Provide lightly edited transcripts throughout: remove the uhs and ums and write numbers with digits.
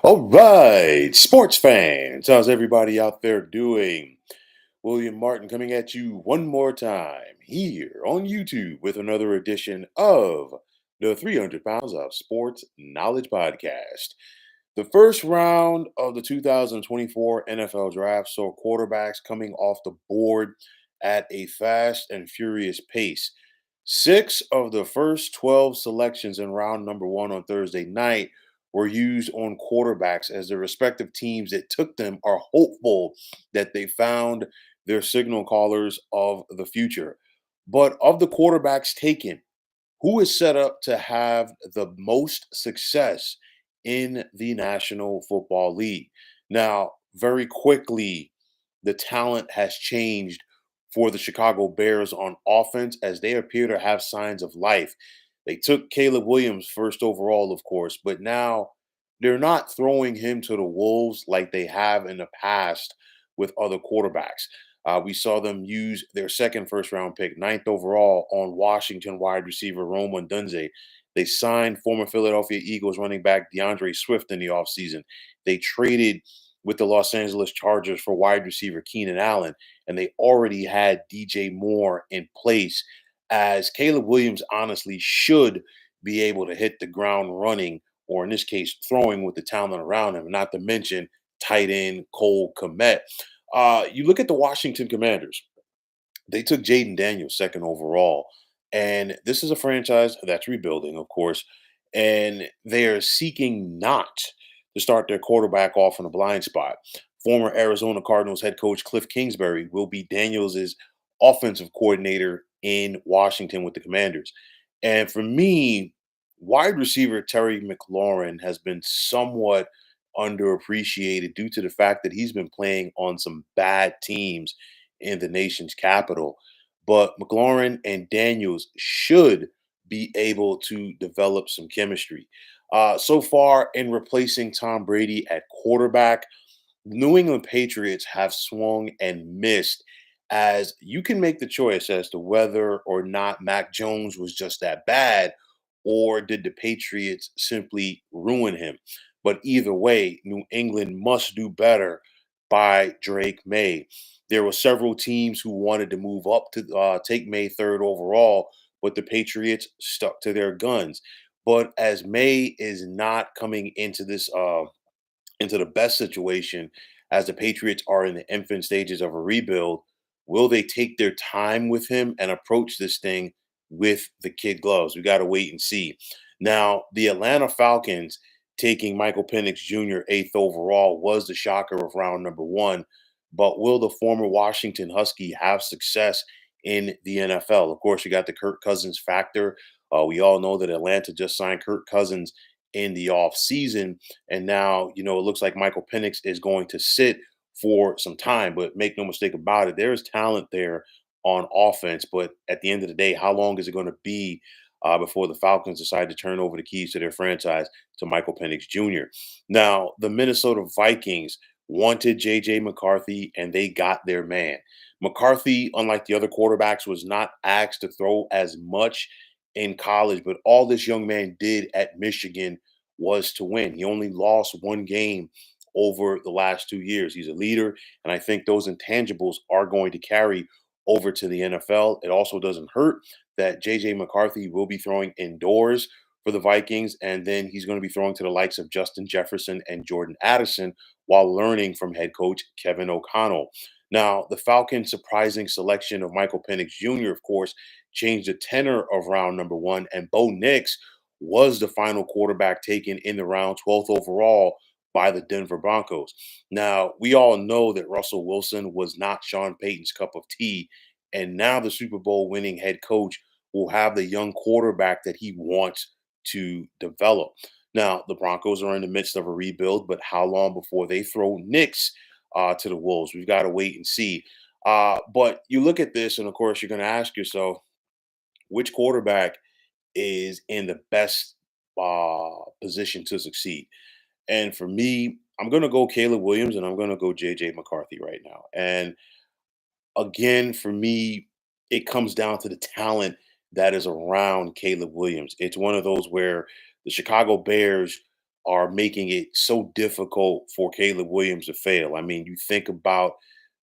All right, sports fans, how's everybody out there doing? William Martin coming at you one more time here on YouTube with another edition of the 300 Pounds of Sports Knowledge Podcast. The first round of the 2024 NFL Draft saw quarterbacks coming off the board at a fast and furious pace. Six of the first 12 selections in round number one on Thursday night were used on quarterbacks as the respective teams that took them are hopeful that they found their signal callers of the future. But of the quarterbacks taken, who is set up to have the most success in the National Football League? Now, very quickly, the talent has changed for the Chicago Bears on offense as they appear to have signs of life. They took Caleb Williams first overall, of course, but now they're not throwing him to the wolves like they have in the past with other quarterbacks. We saw them use their second first round pick, ninth overall, on Washington wide receiver Rome Odunze. They signed former Philadelphia Eagles running back DeAndre Swift in the offseason. They traded with the Los Angeles Chargers for wide receiver Keenan Allen, and they already had DJ Moore in place, as Caleb Williams honestly should be able to hit the ground running, or in this case, throwing with the talent around him, not to mention tight end Cole Kmet. You look at the Washington Commanders. They took Jaden Daniels second overall. And this is a franchise that's rebuilding, of course. And they are seeking not to start their quarterback off in a blind spot. Former Arizona Cardinals head coach Cliff Kingsbury will be Daniels' offensive coordinator in Washington with the Commanders. And for me, wide receiver Terry McLaurin has been somewhat underappreciated due to the fact that he's been playing on some bad teams in the nation's capital. But McLaurin and Daniels should be able to develop some chemistry. So far, in replacing Tom Brady at quarterback, New England Patriots have swung and missed, as you can make the choice as to whether or not Mac Jones was just that bad, or did the Patriots simply ruin him. But either way, New England must do better by Drake May. There were several teams who wanted to move up to take May third overall, but the Patriots stuck to their guns. But as May is not coming into the best situation, as the Patriots are in the infant stages of a rebuild, will they take their time with him and approach this thing with the kid gloves? We got to wait and see. Now, the Atlanta Falcons taking Michael Penix Jr. eighth overall was the shocker of round number one. But will the former Washington Husky have success in the NFL? Of course, you got the Kirk Cousins factor. We all know that Atlanta just signed Kirk Cousins in the off season, and now it looks like Michael Penix is going to sit for some time. But make no mistake about it, there is talent there on offense. But at the end of the day, how long is it going to be before the Falcons decide to turn over the keys to their franchise to Michael Penix Jr.? Now, the Minnesota Vikings wanted JJ McCarthy, and they got their man. McCarthy, unlike the other quarterbacks, was not asked to throw as much in college, but all this young man did at Michigan was to win. He only lost one game over the last 2 years. He's a leader, and I think those intangibles are going to carry over to the NFL. It also doesn't hurt that JJ McCarthy will be throwing indoors for the Vikings, and then he's going to be throwing to the likes of Justin Jefferson and Jordan Addison while learning from head coach Kevin O'Connell. Now, the Falcons' surprising selection of Michael Penix Jr., of course, changed the tenor of round number one, and Bo Nix was the final quarterback taken in the round, 12th overall, by the Denver Broncos. Now, we all know that Russell Wilson was not Sean Payton's cup of tea, and now the Super Bowl winning head coach will have the young quarterback that he wants to develop. Now, the Broncos are in the midst of a rebuild, but how long before they throw Nix to the Wolves? We've got to wait and see. But you look at this, and of course, you're going to ask yourself, which quarterback is in the best position to succeed? And for me, I'm going to go Caleb Williams, and I'm going to go JJ McCarthy right now. And again, for me, it comes down to the talent that is around Caleb Williams. It's one of those where the Chicago Bears are making it so difficult for Caleb Williams to fail. I mean, you think about,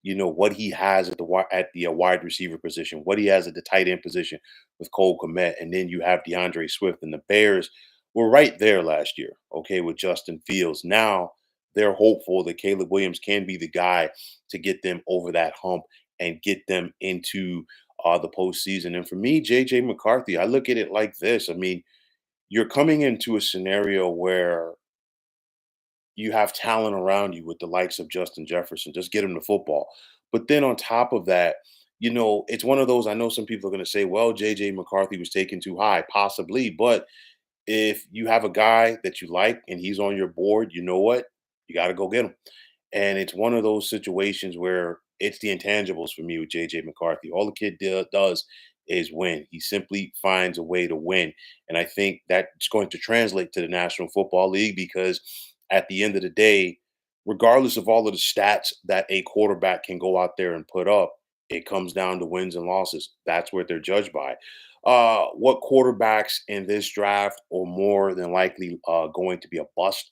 what he has at the wide receiver position, what he has at the tight end position with Cole Kmet, and then you have DeAndre Swift, and the Bears were right there last year, okay, with Justin Fields. Now they're hopeful that Caleb Williams can be the guy to get them over that hump and get them into the postseason. And for me, JJ McCarthy, I look at it like this. I mean, you're coming into a scenario where you have talent around you with the likes of Justin Jefferson. Just get him the football. But then on top of that, it's one of those. I know some people are going to say, well, JJ McCarthy was taken too high, possibly. But if you have a guy that you like and he's on your board, you know what? You got to go get him. And it's one of those situations where it's the intangibles for me with JJ McCarthy. All the kid does is win. He simply finds a way to win. And I think that's going to translate to the National Football League because at the end of the day, regardless of all of the stats that a quarterback can go out there and put up, it comes down to wins and losses. That's what they're judged by. What quarterbacks in this draft are more than likely going to be a bust?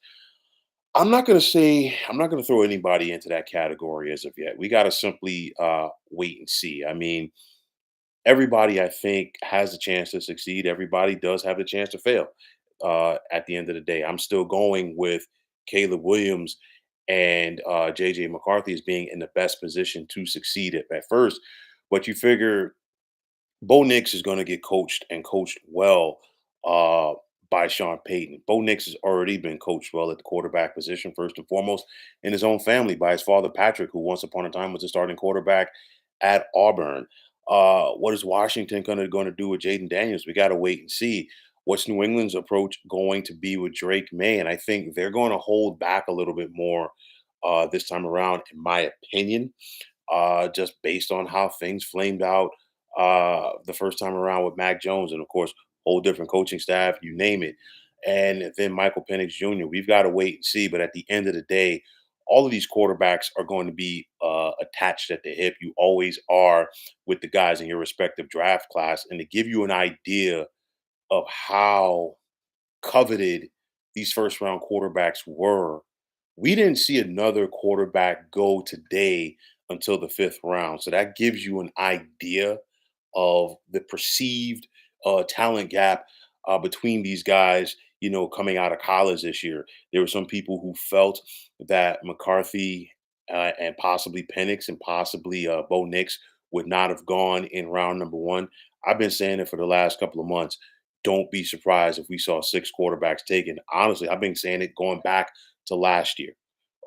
I'm not going to throw anybody into that category as of yet. We got to simply wait and see. I mean, everybody I think has a chance to succeed. Everybody does have a chance to fail. At the end of the day, I'm still going with Caleb Williams and JJ McCarthy as being in the best position to succeed at first. But you figure Bo Nix is going to get coached and coached well uh, by Sean Payton. Bo Nix has already been coached well at the quarterback position, first and foremost, in his own family by his father, Patrick, who once upon a time was the starting quarterback at Auburn. What is Washington going to do with Jaden Daniels? We got to wait and see. What's New England's approach going to be with Drake May? And I think they're going to hold back a little bit more this time around, in my opinion, just based on how things flamed out the first time around with Mac Jones, and of course, whole different coaching staff, you name it. And then Michael Penix Jr. We've got to wait and see. But at the end of the day, all of these quarterbacks are going to be attached at the hip. You always are with the guys in your respective draft class. And to give you an idea of how coveted these first round quarterbacks were, we didn't see another quarterback go today until the fifth round. So that gives you an idea of the perceived talent gap between these guys, coming out of college this year. There were some people who felt that McCarthy and possibly Penix and possibly Bo Nix would not have gone in round number one. I've been saying it for the last couple of months. Don't be surprised if we saw six quarterbacks taken. Honestly, I've been saying it going back to last year.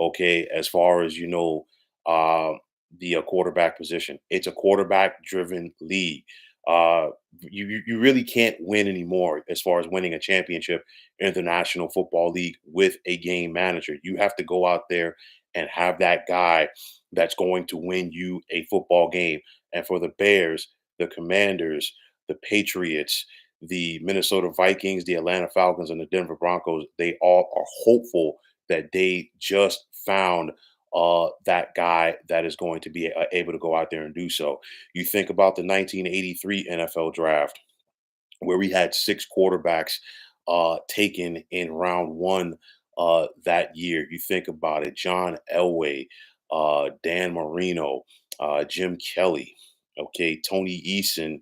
Okay, as far as uh, the quarterback position, it's a quarterback-driven league. Uh, you really can't win anymore as far as winning a championship in the National Football League with a game manager. You have to go out there and have that guy that's going to win you a football game. And for the Bears, the Commanders, the Patriots, the Minnesota Vikings, the Atlanta Falcons, and the Denver Broncos, they all are hopeful that they just found that guy that is going to be able to go out there and do so. You think about the 1983 NFL draft, where we had six quarterbacks taken in round one that year. You think about it: John Elway, Dan Marino, Jim Kelly, okay, Tony Eason,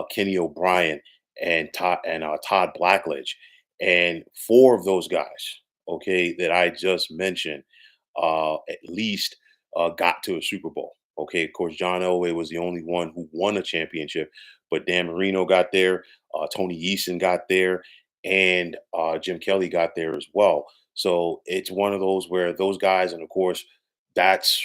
Kenny O'Brien, and Todd Blackledge, and four of those guys, okay, that I just mentioned, at least got to a Super Bowl. Okay, of course, John Elway was the only one who won a championship, but Dan Marino got there, Tony Eason got there, and Jim Kelly got there as well. So it's one of those where those guys, and of course, that's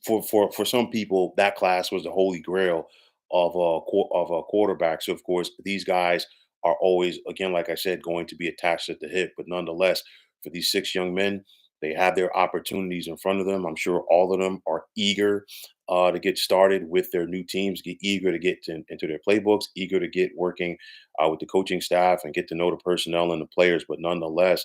for some people that class was the holy grail of a quarterback. So of course, these guys are always, again, like I said, going to be attached at the hip. But nonetheless, for these six young men, they have their opportunities in front of them. I'm sure all of them are eager to get started with their new teams, get eager to get into their playbooks, eager to get working with the coaching staff and get to know the personnel and the players. But nonetheless,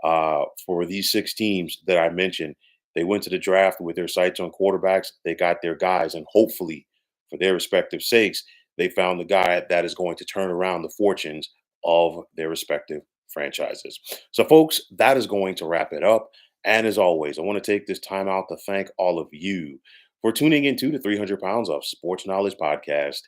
for these six teams that I mentioned, they went to the draft with their sights on quarterbacks. They got their guys, and hopefully, for their respective sakes, they found the guy that is going to turn around the fortunes of their respective franchises. So, folks, that is going to wrap it up. And as always, I want to take this time out to thank all of you for tuning into the 300 Pounds of Sports Knowledge podcast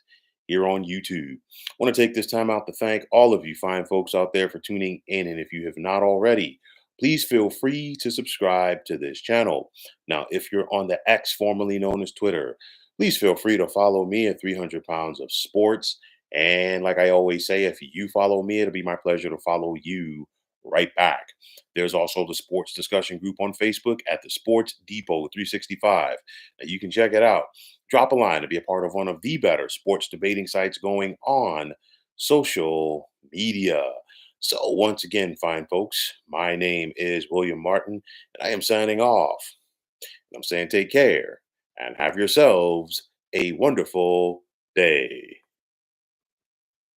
here on YouTube. I want to take this time out to thank all of you fine folks out there for tuning in. And if you have not already, please feel free to subscribe to this channel. Now, if you're on the X, formerly known as Twitter, please feel free to follow me at 300 Pounds of Sports. And like I always say, if you follow me, it'll be my pleasure to follow you right back. There's also the sports discussion group on Facebook at the Sports Depot 365. Now, you can check it out. Drop a line to be a part of one of the better sports debating sites going on social media. So, once again, fine folks, my name is William Martin, and I am signing off. And I'm saying take care and have yourselves a wonderful day.